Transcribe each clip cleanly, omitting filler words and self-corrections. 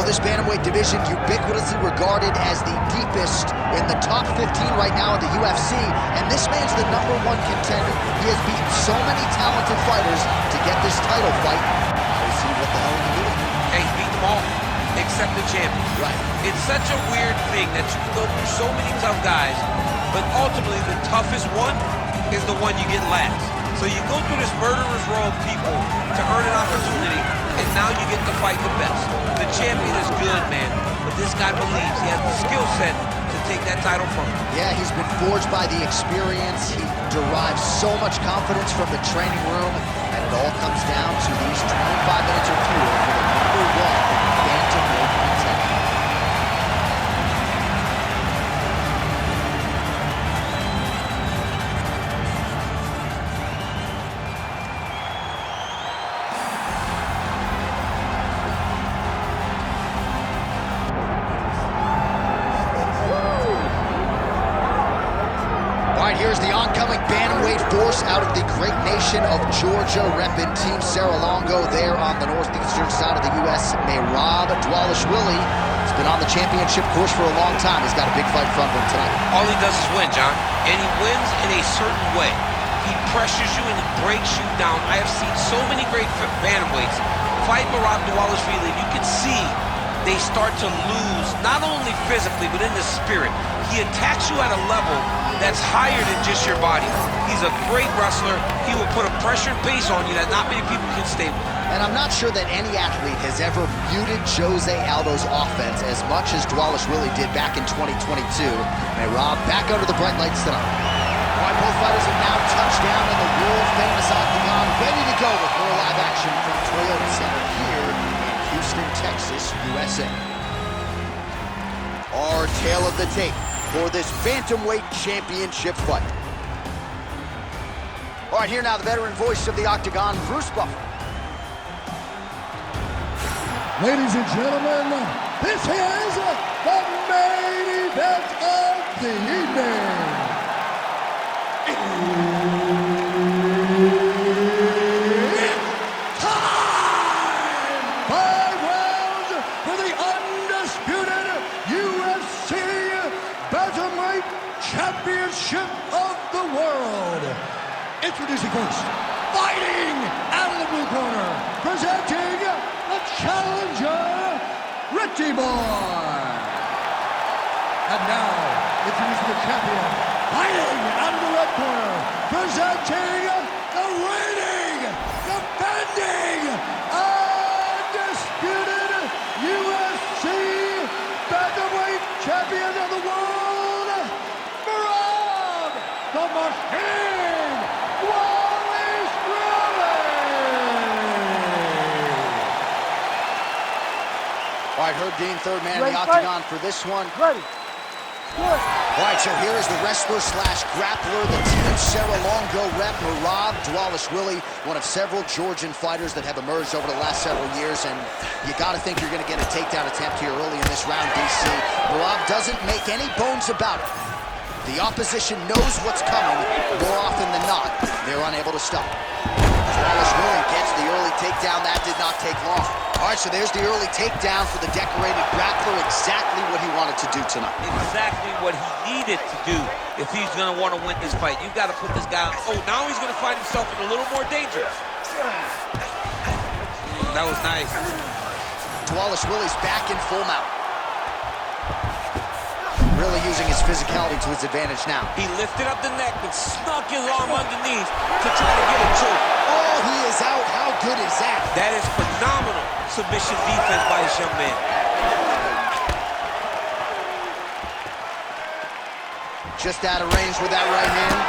this bantamweight division, ubiquitously regarded as the deepest in the top 15 right now in the UFC, and this man's the #1 contender. He has beaten so many talented fighters to get this title fight. We'll see what the hell he can do. Hey, he beat them all, except the champion. Right. It's such a weird thing that you can go through so many tough guys, but ultimately the toughest one is the one you get last. So you go through this murderer's row of people to earn an opportunity, and now you get to fight the best. The champion is good, man, but this guy believes he has the skill set to take that title from him. Yeah, he's been forged by the experience. He derives so much confidence from the training room, and it all comes down to these 25 minutes or fewer for the #1 bantamweight contender. Here's the oncoming bantamweight force out of the great nation of Georgia, repping Team Serra-Longo there on the northeastern side of the U.S. Merab Dvalishvili. He's been on the championship course for a long time. He's got a big fight in front of him tonight. All he does is win, John, and he wins in a certain way. He pressures you and he breaks you down. I have seen so many great bantamweights fight Merab Dvalishvili. You can see they start to lose, not only physically, but in the spirit. He attacks you at a level that's higher than just your body. He's a great wrestler. He will put a pressured pace on you that not many people can stay with. And I'm not sure that any athlete has ever muted Jose Aldo's offense as much as Dvalishvili did back in 2022. Merab back under the bright lights tonight. All right, both fighters have now touched down in the world-famous octagon, ready to go with more live action from Toyota Center here in Houston, Texas, USA. Our tale of the tape for this bantamweight championship fight. All right, here now the veteran voice of the octagon, Bruce Buffer. Ladies and gentlemen, this is the main event of the evening. It's time! 5 rounds for the undisputed UFC Bantamweight Championship of the world. Introducing first, fighting out of the blue corner, presenting the challenger, Ricky Boy. And now, introducing the champion, fighting out of the red corner, presenting the reigning, defending, undisputed UFC Bantamweight Champion of the world, Merab the Machine Dvalishvili. All right, Herb Dean, third man in the octagon for this one. Ready. Good. All right, so here is the wrestler slash grappler, the Team Serra-Longo rep, Merab Dvalishvili, one of several Georgian fighters that have emerged over the last several years, and you got to think you're going to get a takedown attempt here early in this round, DC. Merab doesn't make any bones about it. The opposition knows what's coming. More often than not, they're unable to stop. Dvalishvili gets the early takedown. That did not take long. All right, so there's the early takedown for the decorated grappler. Exactly what he wanted to do tonight. Exactly what he needed to do if he's going to want to win this fight. You've got to put this guy on. Oh, now he's going to find himself in a little more danger. That was nice. Dvalishvili's back in full mount. Really using his physicality to his advantage now. He lifted up the neck and snuck his arm underneath to try to get a choke. Oh, he is out. How good is that? That is phenomenal submission defense by this young man. Just out of range with that right hand.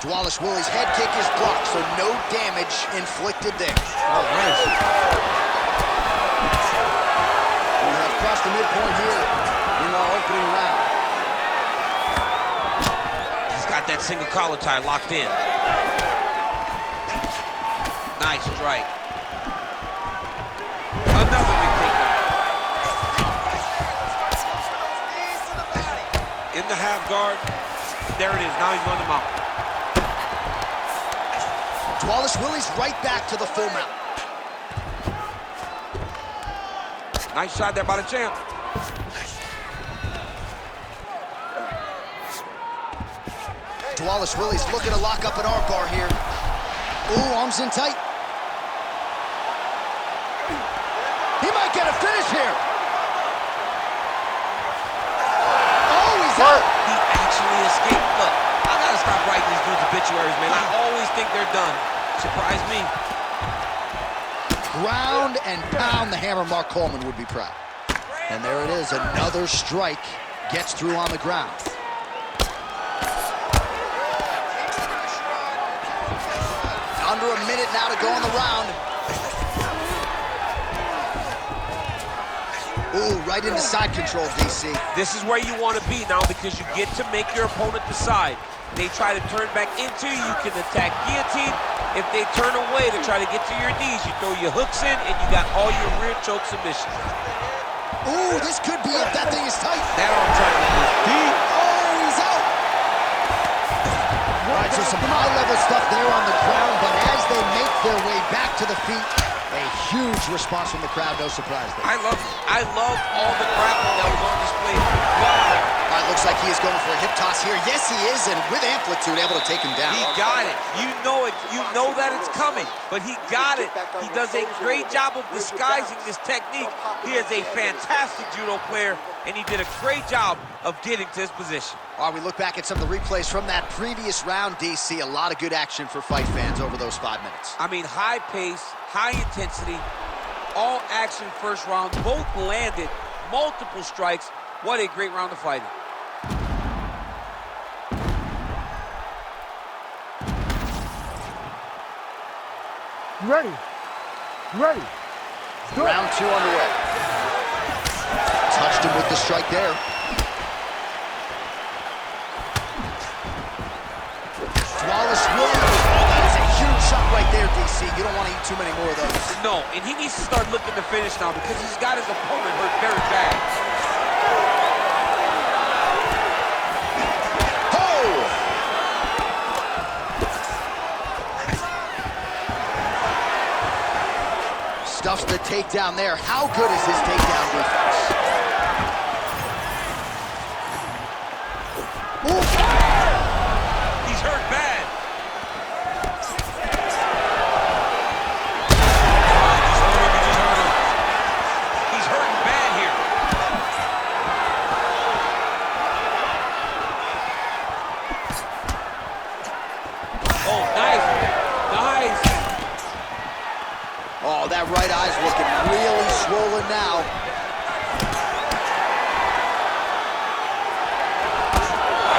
Dvalishvili's head kick is blocked, so no damage inflicted there. Oh, nice. We have crossed the midpoint here in our opening round. He's got that single collar tie locked in. Nice strike. Another big takedown. In the half guard. There it is. Now he's on the mount. Dvalishvili's right back to the full mount. Nice shot there by the champ. Dvalishvili's looking to lock up an armbar here. Ooh, arms in tight. He might get a finish here. Oh, he's out. He actually escaped. Look, I gotta stop writing these dudes obituaries, man. I always think they're done. Surprise me. Ground and pound. The hammer, Mark Coleman would be proud. And there it is, another strike. Gets through on the ground. Under a minute now to go in the round. Ooh, right into side control, DC. This is where you want to be now because you get to make your opponent decide. They try to turn back into you, you can attack guillotine. If they turn away to try to get to your knees, you throw your hooks in and you got all your rear choke submissions. Ooh, this could be it. That thing is tight. That arm triangle is deep. Oh, he's out. All right, so some high-level stuff there on the ground, but as they make their way back to the feet, a huge response from the crowd, no surprise there. I love it. I love all the grappling that was on display. Wow. All right, looks like he is going for a hip toss here. Yes, he is, and with amplitude, able to take him down. He got it. You know it. You know that it's coming, but he got it. He does a great job of disguising this technique. He is a fantastic judo player, and he did a great job of getting to his position. While we look back at some of the replays from that previous round, DC, a lot of good action for fight fans over those 5 minutes. I mean, high pace, high intensity, all action first round, both landed, multiple strikes. What a great round of fighting. Ready. Ready. Round 2 underway. Touched him with the strike there. Dvalishvili. That is a huge shot right there, DC. You don't want to eat too many more of those. No, and he needs to start looking to finish now because he's got his opponent hurt very bad. Stuffs the takedown there. How good is his takedown defense? Ooh. He's hurt bad. He's hurting bad here. Oh, nice. Nice. Oh, that right eye's looking really swollen now.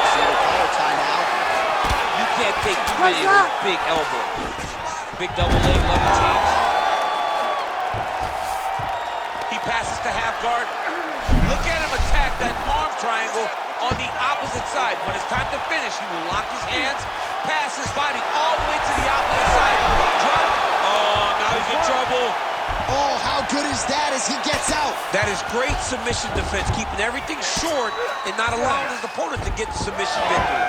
Single collar tie now. You can't take too many of those big elbows. Big double leg levitates. He passes to half guard. Look at him attack that arm triangle on the opposite side. When it's time to finish, he will lock his hands, pass his body all the way to the opposite side. Drop. Oh, now he's in trouble. Oh, how good is that as he gets out? That is great submission defense, keeping everything short and not allowing his opponent to get the submission victory.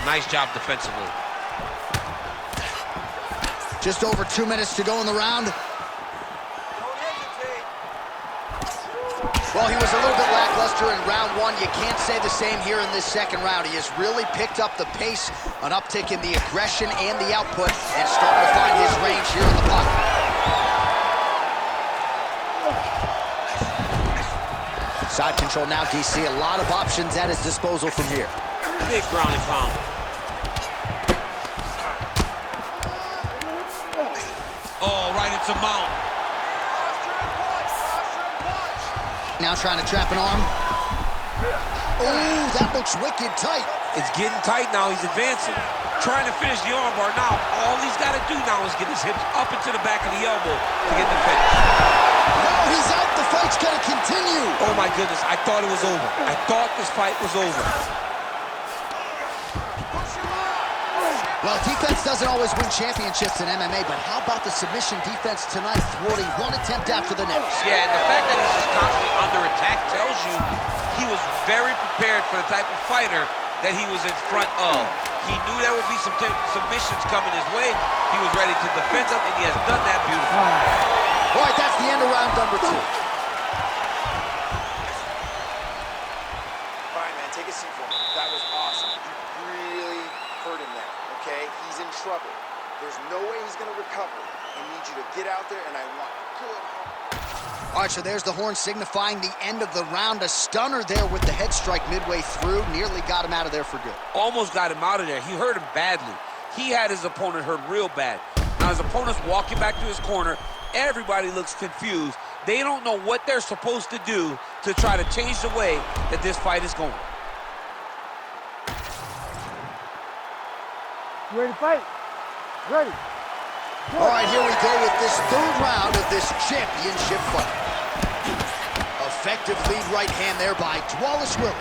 Nice job defensively. Just over 2 minutes to go in the round. Well, he was a little bit lackluster in round 1. You can't say the same here in this second round. He has really picked up the pace, an uptick in the aggression and the output, and starting to find his range here in the pocket. Side control now, DC. A lot of options at his disposal from here. Big ground and pound. Oh, right into mount. Now trying to trap an arm. Oh, that looks wicked tight. It's getting tight now. He's advancing, trying to finish the armbar. Now, all he's got to do now is get his hips up into the back of the elbow to get the finish. No, he's out. The fight's going to continue. Oh, my goodness. I thought it was over. I thought this fight was over. Well, defense doesn't always win championships in MMA, but how about the submission defense tonight, thwarting one attempt after the next? Yeah, and the fact that he's just constantly under attack tells you he was very prepared for the type of fighter that he was in front of. He knew there would be some submissions coming his way. He was ready to defend them, and he has done that beautifully. All right, that's the end of round number 2. All right, man, take a seat for me. That was awesome. You really hurt him there, okay? He's in trouble. There's no way he's going to recover. I need you to get out there, and I want good. All right, so there's the horn signifying the end of the round. A stunner there with the head strike midway through. Nearly got him out of there for good. Almost got him out of there. He hurt him badly. He had his opponent hurt real bad. Now his opponent's walking back to his corner. Everybody looks confused. They don't know what they're supposed to do to try to change the way that this fight is going. You ready to fight? Ready. All right, here we go with this 3rd round of this championship fight. Effective lead right hand there by Dvalishvili.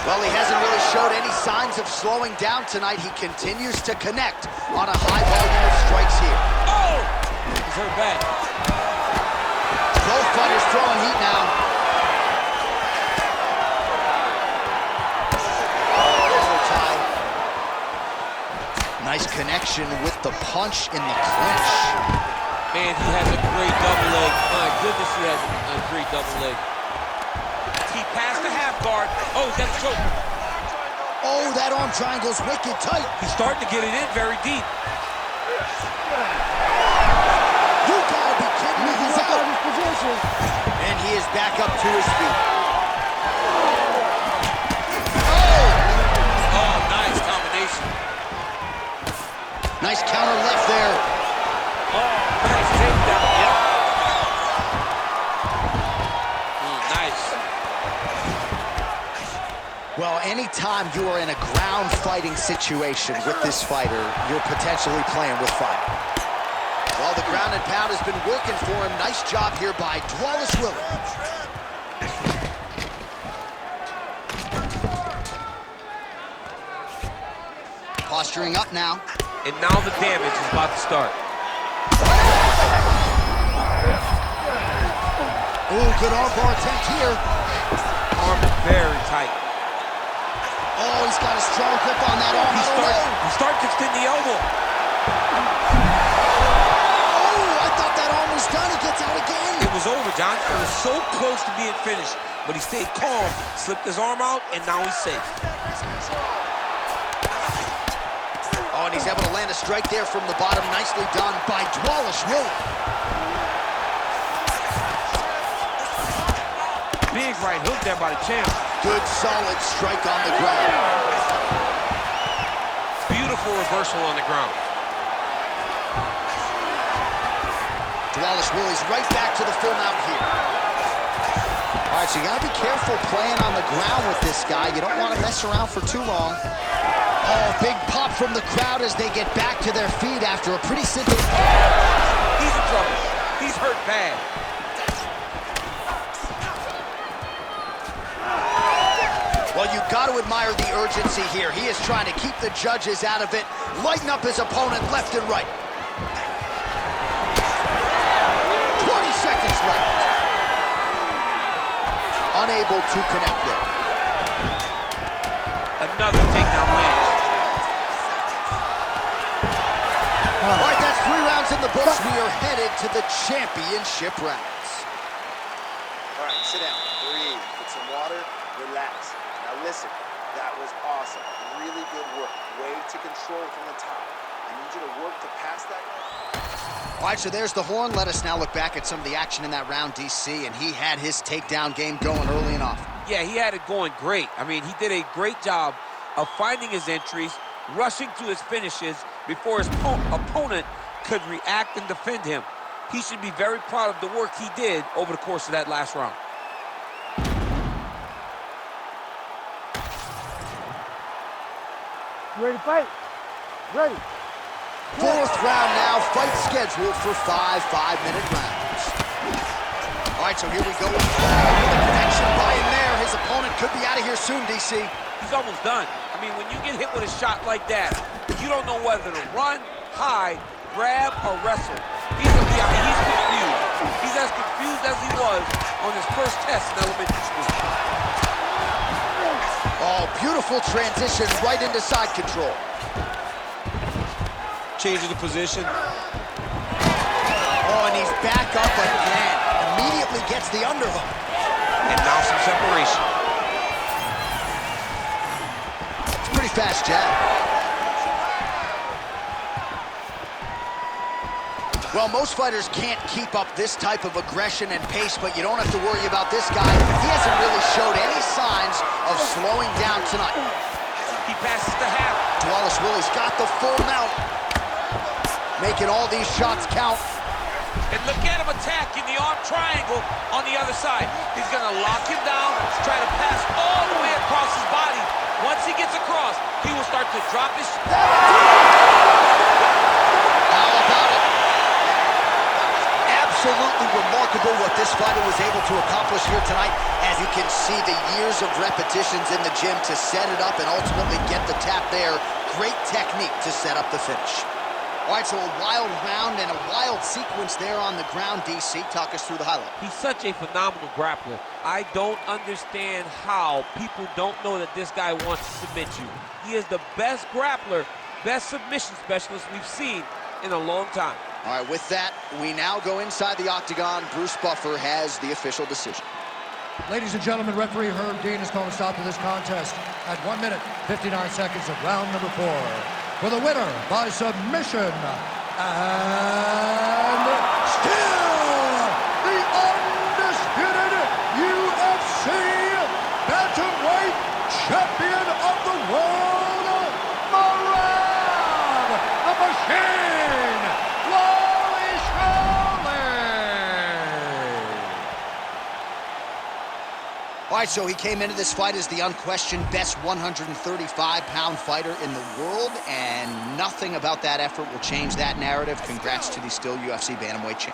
Well, he hasn't really showed any signs of slowing down tonight. He continues to connect on a high volume of strikes here. Oh! He's hurt bad. Both fighters throwing heat now. Overtime. Nice connection with the punch in the clinch. Man, he has a great double leg. My goodness, he has a great double leg. He passed the half guard. Oh, he's got a choke. Oh, that arm triangle's wicked tight. He's starting to get it in very deep. You gotta be kidding me, he's out. His position. And he is back up to his feet. Oh! Oh, nice combination. Nice counter left there. Oh, nice takedown. Yep. Nice. Well, anytime you are in a ground fighting situation with this fighter, you're potentially playing with fire. Well, the ground and pound has been working for him. Nice job here by Dvalishvili. Posturing up now. And now the damage is about to start. Ooh, good armbar attempt here. Arm is very tight. Oh, he's got a strong grip on that arm. He's starting to extend the elbow. Oh, I thought that arm was done. He gets out again. It was over, John. It was so close to being finished, but he stayed calm, slipped his arm out, and now he's safe. Oh, and he's able to land a strike there from the bottom. Nicely done by Dvalishvili. Big right hook there by the champ. Good, solid strike on the ground. Beautiful reversal on the ground. Dvalishvili's right back to the full mount here. All right, so you gotta be careful playing on the ground with this guy. You don't want to mess around for too long. Oh, big pop from the crowd as they get back to their feet after a pretty simple... He's in trouble. He's hurt bad. Well, you've got to admire the urgency here. He is trying to keep the judges out of it, lighten up his opponent left and right. 20 seconds left. Unable to connect there. Another takedown lands. All right, that's 3 rounds in the books. We are headed to the championship rounds. All right, sit down, breathe, get some water, relax. Now listen, that was awesome. Really good work. Way to control from the top. I need you to work to pass that. All right, so there's the horn. Let us now look back at some of the action in that round, DC, and he had his takedown game going early and often. Yeah, he had it going great. I mean, he did a great job of finding his entries, rushing to his finishes before his opponent could react and defend him. He should be very proud of the work he did over the course of that last round. You ready to fight? Ready. 4th round now, fight scheduled for 5 5-minute rounds. All right, so here we go. With the connection by him there. His opponent could be out of here soon, DC. He's almost done. I mean, when you get hit with a shot like that, you don't know whether to run, hide, grab, or wrestle. He's confused. He's as confused as he was on his first test in elementary school. Oh, beautiful transition right into side control. Changing the position. Oh, he's back up again. Immediately gets the underhook. And now some separation. It's a pretty fast jab. Well, most fighters can't keep up this type of aggression and pace, but you don't have to worry about this guy. He hasn't really showed any signs of slowing down tonight. He passes the half. Dvalishvili's got the full mount, making all these shots count. And look at him attacking the arm triangle on the other side. He's gonna lock him down, try to pass all the way across his body. Once he gets across, he will start to drop his... How about it? Absolutely remarkable what this fighter was able to accomplish here tonight. As you can see, the years of repetitions in the gym to set it up and ultimately get the tap there. Great technique to set up the finish. All right, so a wild round and a wild sequence there on the ground. DC, talk us through the highlight. He's such a phenomenal grappler. I don't understand how people don't know that this guy wants to submit you. He is the best grappler, best submission specialist we've seen in a long time. All right, with that, we now go inside the octagon. Bruce Buffer has the official decision. Ladies and gentlemen, referee Herb Dean is calling a stop to this contest at 1 minute, 59 seconds of round number 4. For the winner by submission, and still the undisputed UFC bantamweight champion of the world, Merab the Machine Dvalishvili. All right, so he came into this fight as the unquestioned best 135-pound fighter in the world, and nothing about that effort will change that narrative. Congrats to the still UFC bantamweight champ.